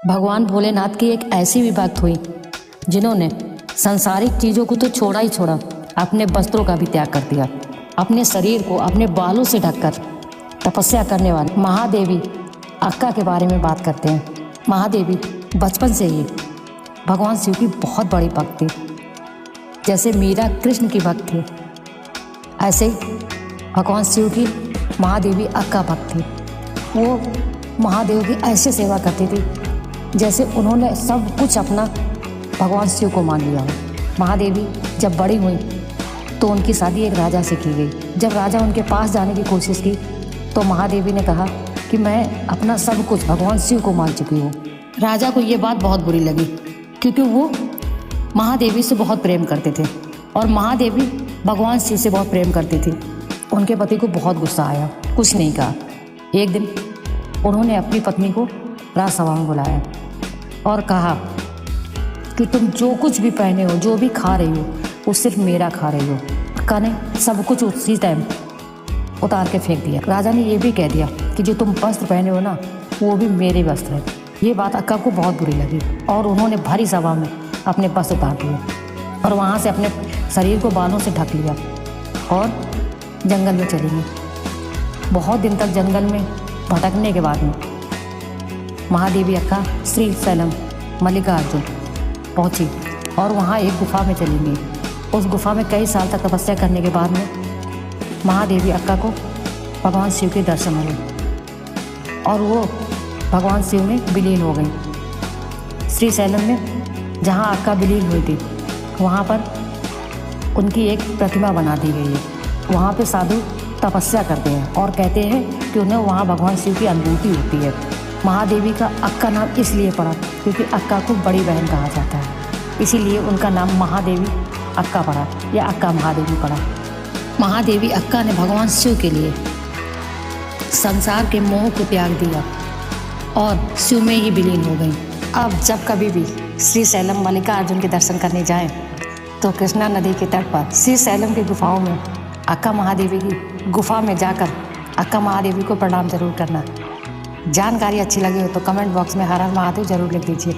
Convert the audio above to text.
भगवान भोलेनाथ की एक ऐसी भी भक्त हुई जिन्होंने सांसारिक चीज़ों को तो छोड़ा ही छोड़ा, अपने वस्त्रों का भी त्याग कर दिया। अपने शरीर को अपने बालों से ढककर तपस्या करने वाली महादेवी अक्का के बारे में बात करते हैं। महादेवी बचपन से ही भगवान शिव की बहुत बड़ी भक्त थी। जैसे मीरा कृष्ण की भक्त थी, ऐसे ही भगवान शिव की महादेवी अक्का भक्त थी। वो महादेव की ऐसे सेवा करती थी जैसे उन्होंने सब कुछ अपना भगवान शिव को मान लिया हो। महादेवी जब बड़ी हुई तो उनकी शादी एक राजा से की गई। जब राजा उनके पास जाने की कोशिश की तो महादेवी ने कहा कि मैं अपना सब कुछ भगवान शिव को मान चुकी हूँ। राजा को ये बात बहुत बुरी लगी क्योंकि वो महादेवी से बहुत प्रेम करते थे और महादेवी भगवान शिव से बहुत प्रेम करती थी। उनके पति को बहुत गुस्सा आया, कुछ नहीं कहा। एक दिन उन्होंने अपनी पत्नी को राजसभा में बुलाया और कहा कि तुम जो कुछ भी पहने हो, जो भी खा रही हो, वो सिर्फ मेरा खा रही हो। अक्का ने सब कुछ उसी टाइम उतार के फेंक दिया। राजा ने ये भी कह दिया कि जो तुम वस्त्र पहने हो ना, वो भी मेरे वस्त्र है। ये बात अक्का को बहुत बुरी लगी और उन्होंने भारी सभा में अपने वस्त्र उतार दिए और वहाँ से अपने शरीर को बालों से ढक लिया और जंगल में चली गई। बहुत दिन तक जंगल में भटकने के बाद में महादेवी अक्का श्री सैलम मल्लिकार्जुन पहुंची और वहाँ एक गुफा में चली गई। उस गुफा में कई साल तक तपस्या करने के बाद में महादेवी अक्का को भगवान शिव के दर्शन हुए और वो भगवान शिव में विलीन हो गई। श्री सैलम में जहाँ अक्का विलीन हुई थी वहाँ पर उनकी एक प्रतिमा बना दी गई है। वहाँ पे साधु तपस्या करते हैं और कहते हैं कि उन्हें वहाँ भगवान शिव की अनुभूति होती है। महादेवी का अक्का नाम इसलिए पड़ा क्योंकि अक्का को बड़ी बहन कहा जाता है, इसीलिए उनका नाम महादेवी अक्का पड़ा या अक्का महादेवी पड़ा। महादेवी अक्का ने भगवान शिव के लिए संसार के मोह को त्याग दिया और शिव में ही विलीन हो गई। अब जब कभी भी श्री सैलम मल्लिकार्जुन के दर्शन करने जाएं तो कृष्णा नदी के तट पर श्री सैलम की गुफाओं में अक्का महादेवी की गुफा में जाकर अक्का महादेवी को प्रणाम जरूर करना। जानकारी अच्छी लगी हो तो कमेंट बॉक्स में हर हर महादेव जरूर लिख दीजिए।